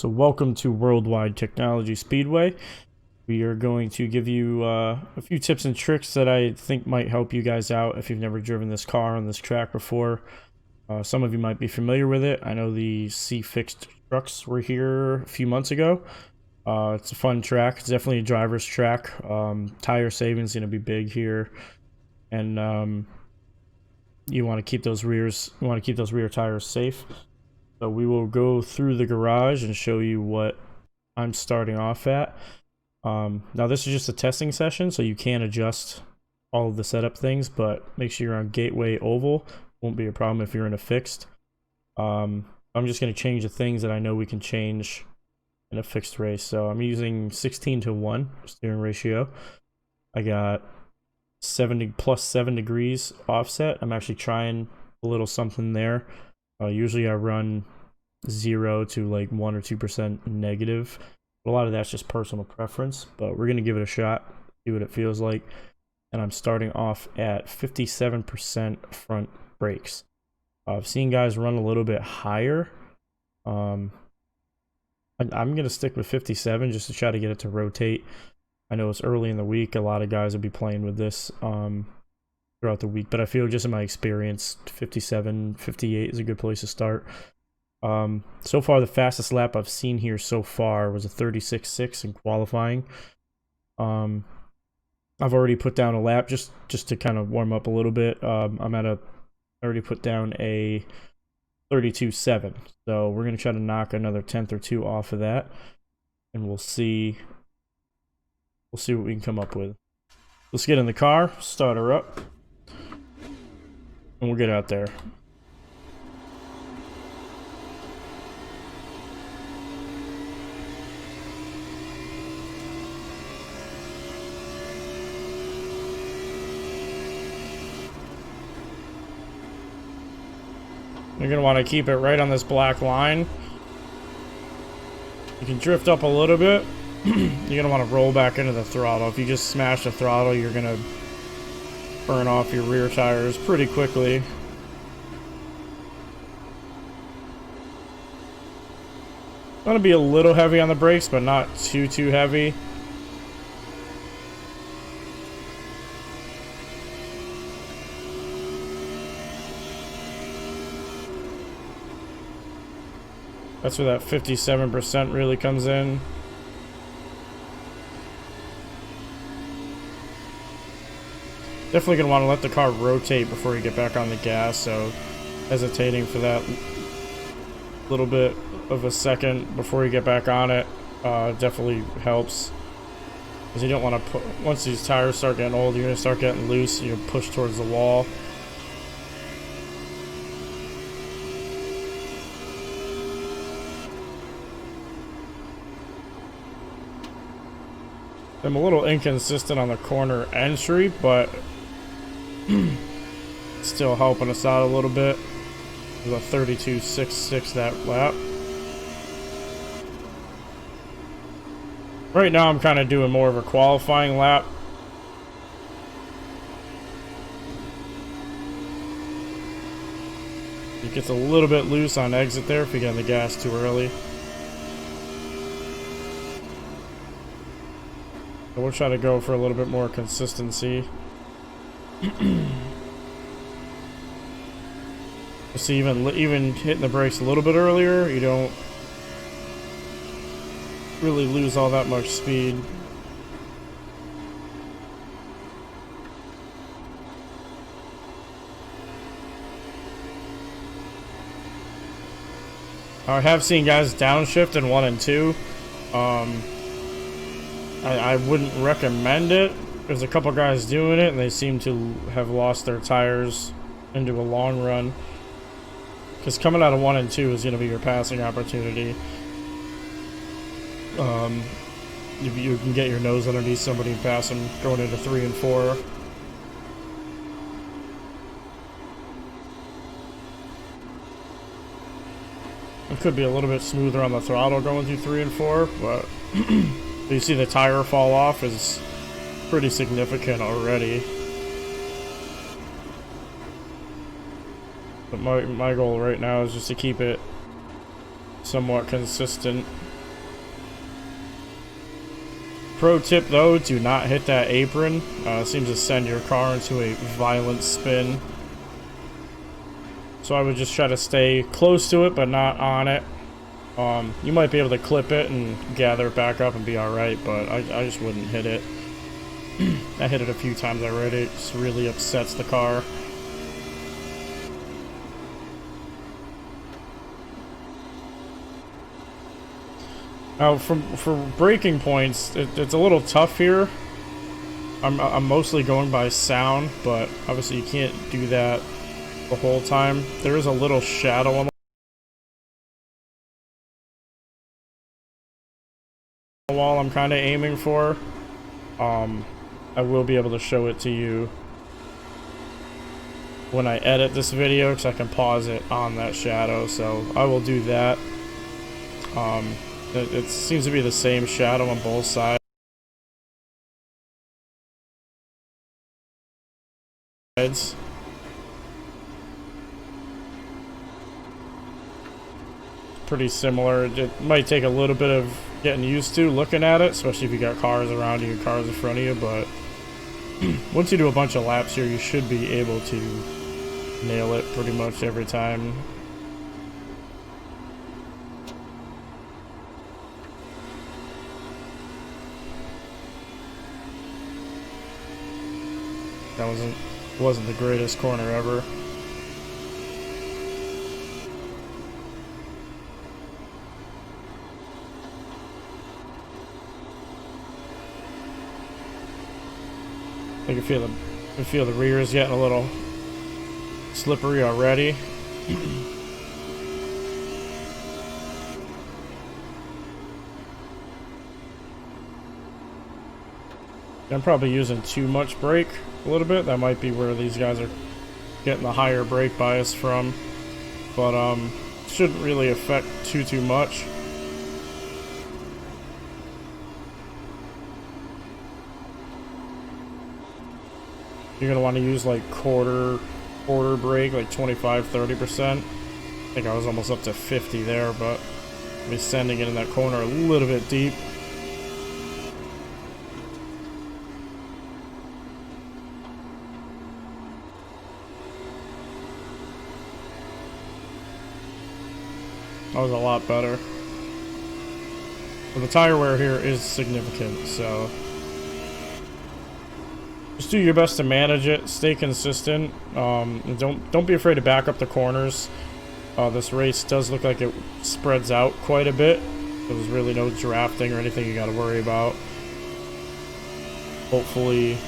So welcome to Worldwide Technology Speedway. We are going to give you a few tips and tricks that I think might help you guys out if you've never driven this car on this track before. Some of you might be familiar with it. I know the C-Fixed trucks were here a few months ago. It's a fun track. It's definitely a driver's track. Tire savings is going to be big here, and you want to keep those rear tires safe. So we will go through the garage and show you what I'm starting off at. Now this is just a testing session, so you can adjust all of the setup things, but make sure you're on Gateway Oval. Won't be a problem if you're in a fixed. I'm just going to change the things that I know we can change in a fixed race. So I'm using 16:1 steering ratio. I got plus 7 degrees offset. I'm actually trying a little something there. Usually I run 0 to like 1 or 2% negative. A lot of that's just personal preference, but we're going to give it a shot, see what it feels like. And I'm starting off at 57% front brakes. I've seen guys run a little bit higher. I'm going to stick with 57 just to try to get it to rotate. I know it's early in the week. A lot of guys will be playing with this throughout the week, but I feel just in my experience 57, 58 is a good place to start. So far the fastest lap I've seen here so far was a 36.6 in qualifying. I've already put down a lap just to kind of warm up a little bit. I already put down a 32.7, so we're gonna try to knock another tenth or two off of that, and we'll see what we can come up with. Let's get in the car, start her up, and we'll get out there. You're going to want to keep it right on this black line. You can drift up a little bit. You're going to want to roll back into the throttle. If you just smash the throttle, you're going to burn off your rear tires pretty quickly. Going to be a little heavy on the brakes, but not too heavy. That's where that 57% really comes in. Definitely going to want to let the car rotate before you get back on the gas, so hesitating for that little bit of a second before you get back on it definitely helps. Because you don't want to once these tires start getting old, you're going to start getting loose, you're push towards the wall. I'm a little inconsistent on the corner entry, but still helping us out a little bit. With a 32.66 that lap. Right now I'm kind of doing more of a qualifying lap. It gets a little bit loose on exit there if you get on the gas too early. So we'll try to go for a little bit more consistency. See, even hitting the brakes a little bit earlier, you don't really lose all that much speed. I have seen guys downshift in 1 and 2. I wouldn't recommend it. There's a couple guys doing it, and they seem to have lost their tires into a long run. Because coming out of 1 and 2 is going to be your passing opportunity. If you can get your nose underneath somebody and pass them going into 3 and 4. It could be a little bit smoother on the throttle going through 3 and 4, but you see the tire fall off is pretty significant already. But my goal right now is just to keep it somewhat consistent. Pro tip though, do not hit that apron. It seems to send your car into a violent spin. So I would just try to stay close to it, but not on it. You might be able to clip it and gather it back up and be alright, but I just wouldn't hit it. I hit it a few times already. It just really upsets the car. Now, for braking points, it's a little tough here. I'm mostly going by sound, but obviously you can't do that the whole time. There is a little shadow on the wall I'm kind of aiming for. I will be able to show it to you when I edit this video, because I can pause it on that shadow, so I will do that. It seems to be the same shadow on both sides. Pretty similar. It might take a little bit of getting used to looking at it, especially if you got cars around you and cars in front of you, but once you do a bunch of laps here, you should be able to nail it pretty much every time. That wasn't the greatest corner ever. I can feel the rear is getting a little slippery already. I'm probably using too much brake a little bit. That might be where these guys are getting the higher brake bias from, but shouldn't really affect too much. You're gonna want to use like quarter brake, like 25-30%. I think I was almost up to 50 there, but I'll be sending it in that corner a little bit deep. That was a lot better. But the tire wear here is significant, so just do your best to manage it. Stay consistent. And don't be afraid to back up the corners. This race does look like it spreads out quite a bit. There's really no drafting or anything you got to worry about. Hopefully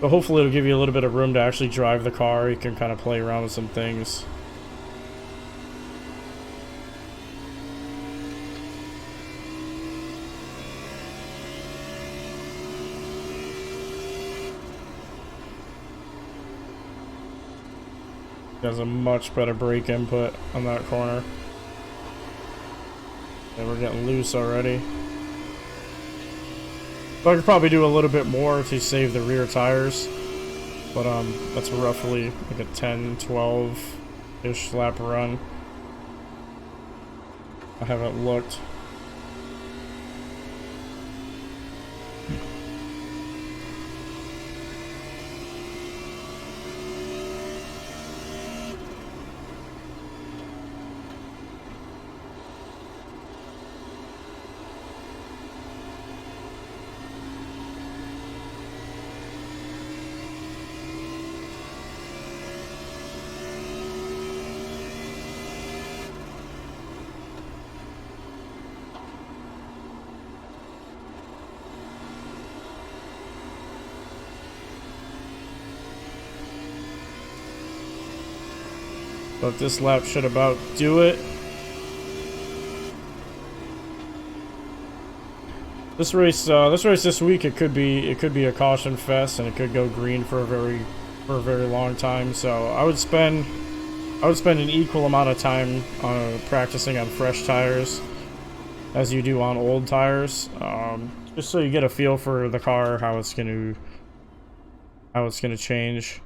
it'll give you a little bit of room to actually drive the car. You can kind of play around with some things. Has a much better brake input on that corner. And we're getting loose already. But I could probably do a little bit more to save the rear tires. But that's roughly like a 10-12-ish lap run. I haven't looked. But this lap should about do it. This race this week, it could be a caution fest, and it could go green for a very long time. So I would spend an equal amount of time practicing on fresh tires as you do on old tires, just so you get a feel for the car, how it's gonna change,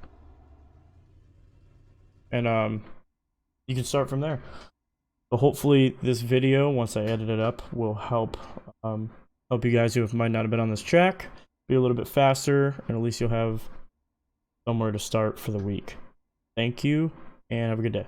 and you can start from there. So hopefully this video, once I edit it up, will help help you guys who might not have been on this track be a little bit faster, and at least you'll have somewhere to start for the week. Thank you, and have a good day.